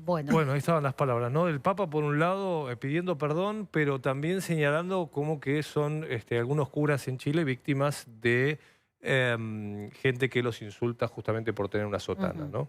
Bueno. Bueno, ahí estaban las palabras, ¿no? El Papa, por un lado, pidiendo perdón, pero también señalando como que son algunos curas en Chile víctimas de gente que los insulta justamente por tener una sotana, Ujú. ¿no?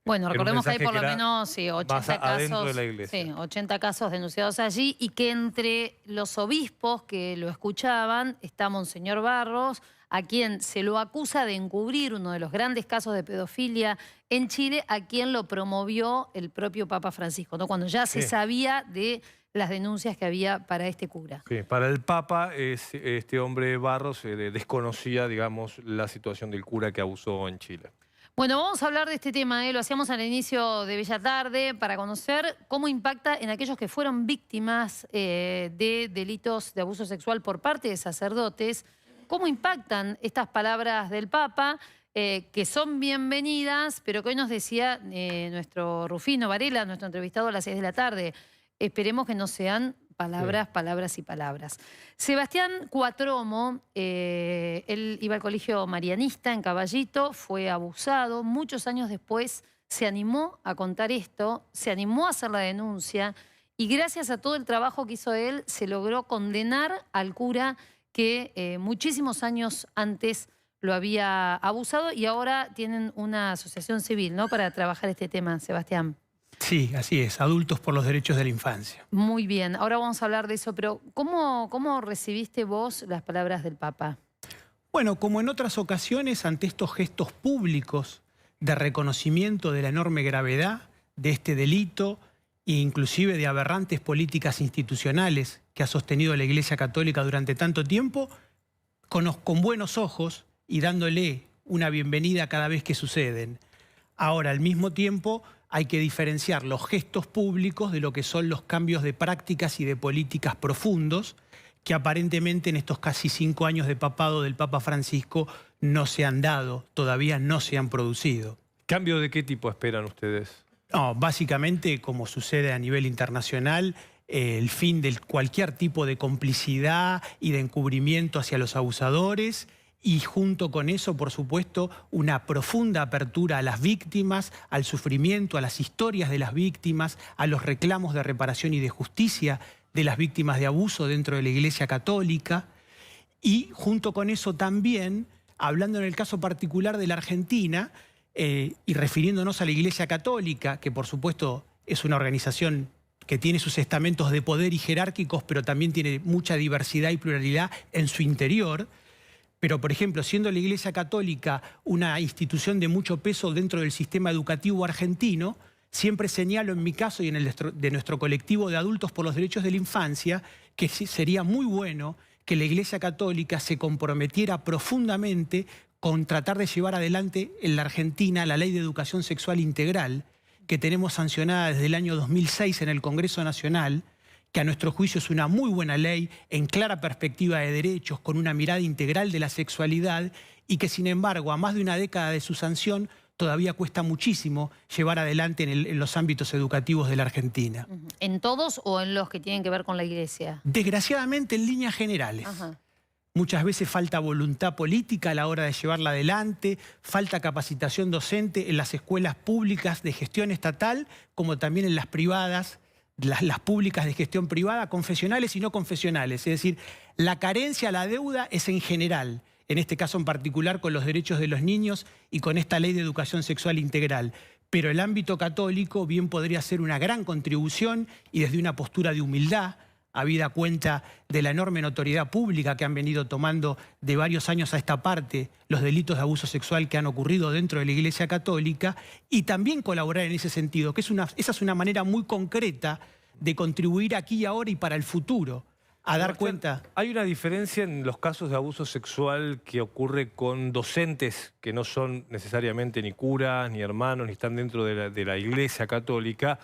Bueno, En un recordemos que hay mensaje por que lo era menos sí, más 80 adentro de casos, la iglesia. sí, 80 casos denunciados allí y que entre los obispos que lo escuchaban está Monseñor Barros, a quien se lo acusa de encubrir uno de los grandes casos de pedofilia en Chile, a quien lo promovió el propio Papa Francisco, ¿no? Cuando ya se Sí. sabía de las denuncias que había para este cura. Sí, para el Papa, este hombre Barros desconocía, digamos, la situación del cura que abusó en Chile. Bueno, vamos a hablar de este tema, lo hacíamos al inicio de Bella Tarde para conocer cómo impacta en aquellos que fueron víctimas de delitos de abuso sexual por parte de sacerdotes, cómo impactan estas palabras del Papa, que son bienvenidas, pero que hoy nos decía nuestro Rufino Varela, nuestro entrevistado a las 6 de la tarde. Esperemos que no sean palabras, Sí. palabras y palabras. Sebastián Cuatromo, él iba al colegio marianista en Caballito, fue abusado. Muchos años después se animó a contar esto, se animó a hacer la denuncia y gracias a todo el trabajo que hizo él se logró condenar al cura que muchísimos años antes lo había abusado y ahora tienen una asociación civil, ¿no?, para trabajar este tema, Sebastián. Sí, así es, Adultos por los Derechos de la Infancia. Muy bien, ahora vamos a hablar de eso, pero ¿cómo recibiste vos las palabras del Papa? Bueno, como en otras ocasiones, ante estos gestos públicos de reconocimiento de la enorme gravedad de este delito e inclusive de aberrantes políticas institucionales que ha sostenido la Iglesia Católica durante tanto tiempo, con buenos ojos y dándole una bienvenida cada vez que suceden. Ahora, al mismo tiempo, hay que diferenciar los gestos públicos de lo que son los cambios de prácticas y de políticas profundos que aparentemente en estos casi 5 años de papado del Papa Francisco no se han dado, todavía no se han producido. ¿Cambio de qué tipo esperan ustedes? No, básicamente, como sucede a nivel internacional, el fin de cualquier tipo de complicidad y de encubrimiento hacia los abusadores y junto con eso, por supuesto, una profunda apertura a las víctimas, al sufrimiento, a las historias de las víctimas, a los reclamos de reparación y de justicia de las víctimas de abuso dentro de la Iglesia Católica y junto con eso también, hablando en el caso particular de la Argentina y refiriéndonos a la Iglesia Católica, que por supuesto es una organización que tiene sus estamentos de poder y jerárquicos, pero también tiene mucha diversidad y pluralidad en su interior. Pero, por ejemplo, siendo la Iglesia Católica una institución de mucho peso dentro del sistema educativo argentino, siempre señalo en mi caso y en el de nuestro colectivo de Adultos por los Derechos de la Infancia que sería muy bueno que la Iglesia Católica se comprometiera profundamente con tratar de llevar adelante en la Argentina la Ley de Educación Sexual Integral que tenemos sancionada desde el año 2006 en el Congreso Nacional, que a nuestro juicio es una muy buena ley en clara perspectiva de derechos, con una mirada integral de la sexualidad y que sin embargo a más de una década de su sanción todavía cuesta muchísimo llevar adelante en los ámbitos educativos de la Argentina. ¿En todos o en los que tienen que ver con la Iglesia? Desgraciadamente en líneas generales. Ajá. Muchas veces falta voluntad política a la hora de llevarla adelante, falta capacitación docente en las escuelas públicas de gestión estatal, como también en las privadas, las públicas de gestión privada, confesionales y no confesionales. Es decir, la carencia, la deuda es en general, en este caso en particular con los derechos de los niños y con esta ley de educación sexual integral. Pero el ámbito católico bien podría ser una gran contribución y desde una postura de humildad, habida cuenta de la enorme notoriedad pública que han venido tomando de varios años a esta parte los delitos de abuso sexual que han ocurrido dentro de la Iglesia Católica y también colaborar en ese sentido, que esa es una manera muy concreta de contribuir aquí y ahora y para el futuro, a dar cuenta. ¿Hay una diferencia en los casos de abuso sexual que ocurre con docentes que no son necesariamente ni curas, ni hermanos, ni están dentro de la Iglesia Católica,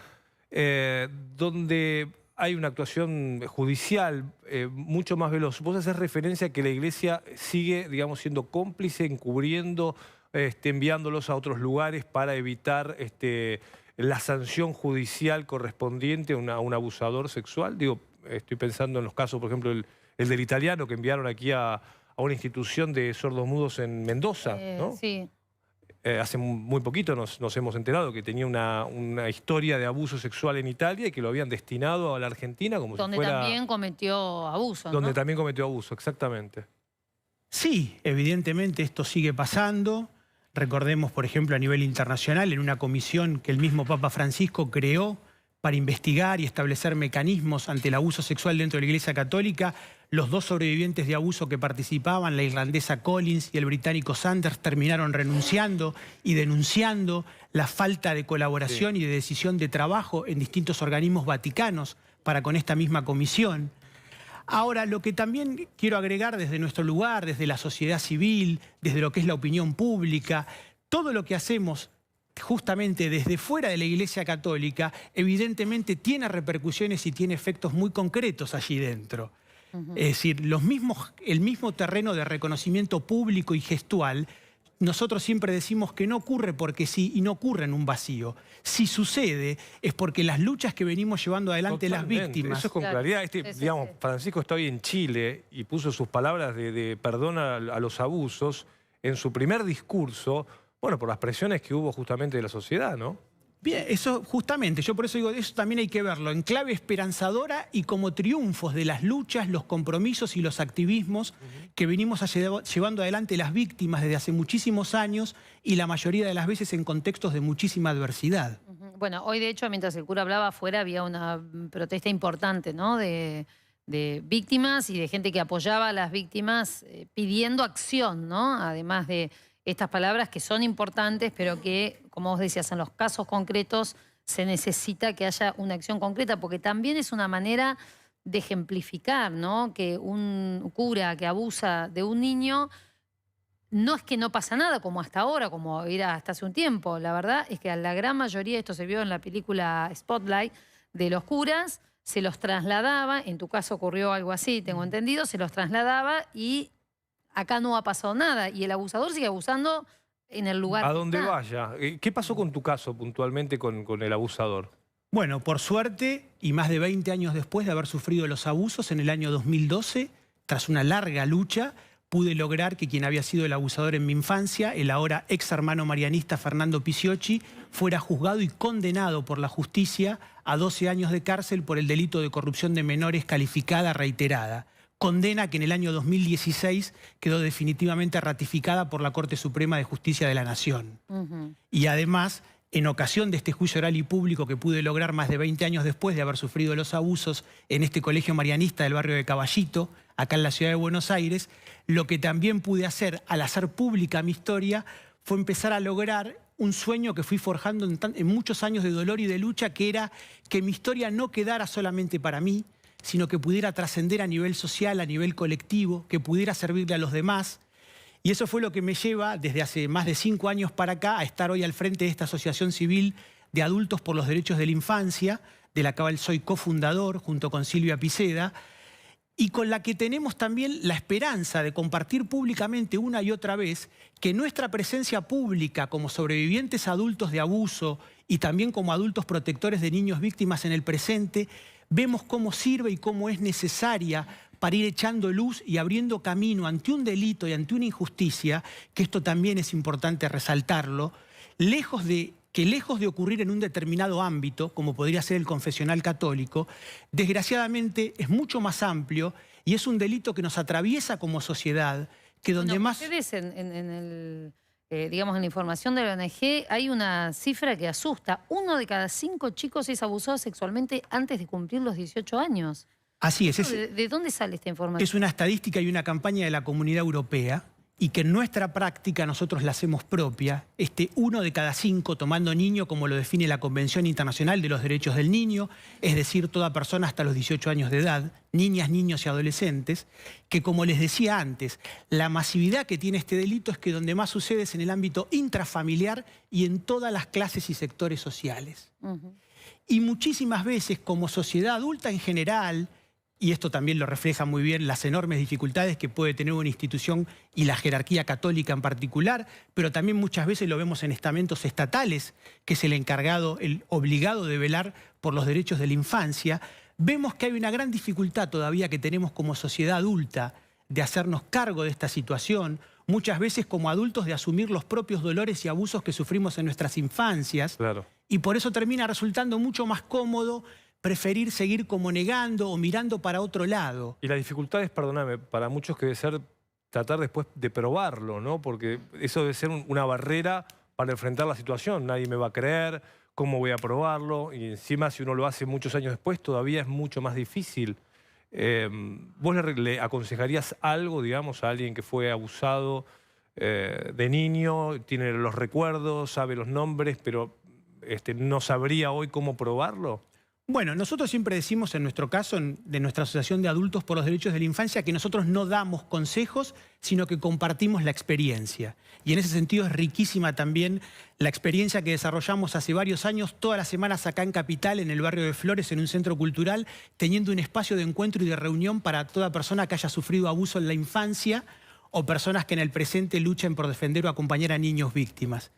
donde hay una actuación judicial mucho más veloz? Vos haces referencia a que la Iglesia sigue, digamos, siendo cómplice, encubriendo, enviándolos a otros lugares para evitar la sanción judicial correspondiente a un abusador sexual. Digo, estoy pensando en los casos, por ejemplo, el del italiano que enviaron aquí a una institución de sordos mudos en Mendoza, ¿no? Sí. hace muy poquito nos hemos enterado que tenía una historia de abuso sexual en Italia y que lo habían destinado a la Argentina como Donde si fuera... también cometió abuso, ¿no? Donde también cometió abuso, exactamente. Sí, evidentemente esto sigue pasando. Recordemos, por ejemplo, a nivel internacional, en una comisión que el mismo Papa Francisco creó para investigar y establecer mecanismos ante el abuso sexual dentro de la Iglesia Católica, los dos sobrevivientes de abuso que participaban, la irlandesa Collins y el británico Sanders, terminaron renunciando y denunciando la falta de colaboración y de decisión de trabajo en distintos organismos vaticanos para con esta misma comisión. Ahora, lo que también quiero agregar desde nuestro lugar, desde la sociedad civil, desde lo que es la opinión pública, todo lo que hacemos justamente desde fuera de la Iglesia Católica, evidentemente tiene repercusiones y tiene efectos muy concretos allí dentro. Es decir, el mismo terreno de reconocimiento público y gestual, nosotros siempre decimos que no ocurre porque sí y no ocurre en un vacío. Si sucede es porque las luchas que venimos llevando adelante las víctimas... Eso es con claridad. Digamos, Francisco está hoy en Chile y puso sus palabras de perdón a los abusos en su primer discurso, bueno, por las presiones que hubo justamente de la sociedad, ¿no? Bien, eso justamente, yo por eso digo, eso también hay que verlo en clave esperanzadora y como triunfos de las luchas, los compromisos y los activismos que venimos llevando adelante las víctimas desde hace muchísimos años y la mayoría de las veces en contextos de muchísima adversidad. Bueno, hoy de hecho, mientras el cura hablaba afuera, había una protesta importante, ¿no? De víctimas y de gente que apoyaba a las víctimas pidiendo acción, ¿no? Además de estas palabras que son importantes, pero que, como vos decías, en los casos concretos se necesita que haya una acción concreta, porque también es una manera de ejemplificar, ¿no? Que un cura que abusa de un niño, no es que no pasa nada, como hasta ahora, como era hasta hace un tiempo. La verdad es que a la gran mayoría, esto se vio en la película Spotlight, de los curas, se los trasladaba, en tu caso ocurrió algo así, tengo entendido, se los trasladaba y acá no ha pasado nada y el abusador sigue abusando en el lugar a donde vaya. ¿Qué pasó con tu caso puntualmente con el abusador? Bueno, por suerte, y más de 20 años después de haber sufrido los abusos, en el año 2012, tras una larga lucha, pude lograr que quien había sido el abusador en mi infancia, el ahora ex hermano marianista Fernando Picciocchi, fuera juzgado y condenado por la justicia a 12 años de cárcel por el delito de corrupción de menores calificada reiterada. Condena que en el año 2016 quedó definitivamente ratificada por la Corte Suprema de Justicia de la Nación. Y además, en ocasión de este juicio oral y público que pude lograr más de 20 años después de haber sufrido los abusos en este colegio marianista del barrio de Caballito, acá en la ciudad de Buenos Aires, lo que también pude hacer al hacer pública mi historia fue empezar a lograr un sueño que fui forjando en muchos años de dolor y de lucha, que era que mi historia no quedara solamente para mí, sino que pudiera trascender a nivel social, a nivel colectivo, que pudiera servirle a los demás. Y eso fue lo que me lleva, desde hace más de 5 años para acá, a estar hoy al frente de esta asociación civil de adultos por los derechos de la infancia, de la cual soy cofundador, junto con Silvia Piceda, y con la que tenemos también la esperanza de compartir públicamente una y otra vez que nuestra presencia pública como sobrevivientes adultos de abuso y también como adultos protectores de niños víctimas en el presente, vemos cómo sirve y cómo es necesaria para ir echando luz y abriendo camino ante un delito y ante una injusticia, que esto también es importante resaltarlo, lejos de ocurrir en un determinado ámbito, como podría ser el confesional católico, desgraciadamente es mucho más amplio y es un delito que nos atraviesa como sociedad, que donde más... Ustedes digamos, en la información de la ONG hay una cifra que asusta. 1 de cada 5 chicos es abusado sexualmente antes de cumplir los 18 años. Así es. ¿De dónde sale esta información? Es una estadística y una campaña de la Comunidad Europea y que en nuestra práctica nosotros la hacemos propia. 1 de cada 5 tomando niño como lo define la Convención Internacional de los Derechos del Niño, es decir, toda persona hasta los 18 años de edad, niñas, niños y adolescentes, que como les decía antes, la masividad que tiene este delito es que donde más sucede es en el ámbito intrafamiliar y en todas las clases y sectores sociales. Y muchísimas veces como sociedad adulta en general, y esto también lo refleja muy bien las enormes dificultades que puede tener una institución y la jerarquía católica en particular, pero también muchas veces lo vemos en estamentos estatales, que es el encargado, el obligado de velar por los derechos de la infancia. Vemos que hay una gran dificultad todavía que tenemos como sociedad adulta de hacernos cargo de esta situación. muchas veces como adultos de asumir los propios dolores y abusos que sufrimos en nuestras infancias. Claro. Y por eso termina resultando mucho más cómodo preferir seguir como negando o mirando para otro lado. Y la dificultad es, perdóname, para muchos que debe ser tratar después de probarlo, ¿no? Porque eso debe ser una barrera para enfrentar la situación. Nadie me va a creer, ¿cómo voy a probarlo? Y encima, si uno lo hace muchos años después, todavía es mucho más difícil. ¿Vos le aconsejarías algo, digamos, a alguien que fue abusado de niño, tiene los recuerdos, sabe los nombres, pero no sabría hoy cómo probarlo? Bueno, nosotros siempre decimos en nuestro caso, de nuestra Asociación de Adultos por los Derechos de la Infancia, que nosotros no damos consejos, sino que compartimos la experiencia. Y en ese sentido es riquísima también la experiencia que desarrollamos hace varios años, todas las semanas acá en Capital, en el barrio de Flores, en un centro cultural, teniendo un espacio de encuentro y de reunión para toda persona que haya sufrido abuso en la infancia o personas que en el presente luchen por defender o acompañar a niños víctimas.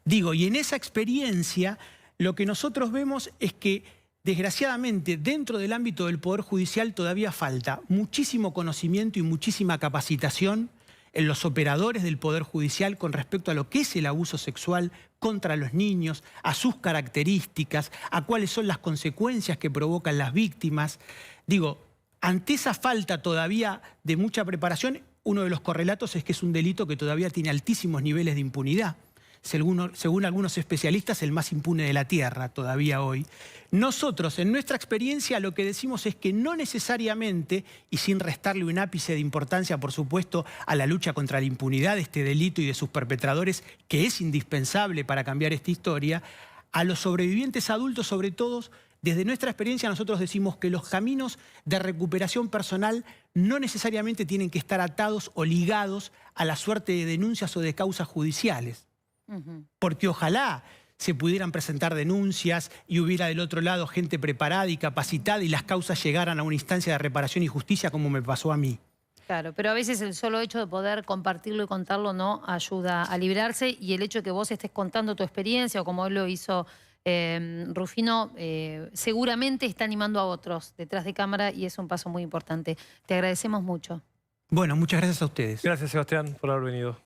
Digo, y en esa experiencia lo que nosotros vemos es que desgraciadamente, dentro del ámbito del Poder Judicial todavía falta muchísimo conocimiento y muchísima capacitación en los operadores del Poder Judicial con respecto a lo que es el abuso sexual contra los niños, a sus características, a cuáles son las consecuencias que provocan las víctimas. Digo, ante esa falta todavía de mucha preparación, uno de los correlatos es que es un delito que todavía tiene altísimos niveles de impunidad. Según algunos especialistas, el más impune de la tierra todavía hoy. Nosotros, en nuestra experiencia, lo que decimos es que no necesariamente, y sin restarle un ápice de importancia, por supuesto, a la lucha contra la impunidad de este delito y de sus perpetradores, que es indispensable para cambiar esta historia, a los sobrevivientes adultos, sobre todo, desde nuestra experiencia nosotros decimos que los caminos de recuperación personal no necesariamente tienen que estar atados o ligados a la suerte de denuncias o de causas judiciales. Porque ojalá se pudieran presentar denuncias y hubiera del otro lado gente preparada y capacitada y las causas llegaran a una instancia de reparación y justicia como me pasó a mí. Claro, pero a veces el solo hecho de poder compartirlo y contarlo no ayuda a librarse, y el hecho de que vos estés contando tu experiencia, o como él lo hizo Rufino, seguramente está animando a otros detrás de cámara, y es un paso muy importante. Te agradecemos mucho. Bueno, muchas gracias a ustedes. Gracias, Sebastián, por haber venido.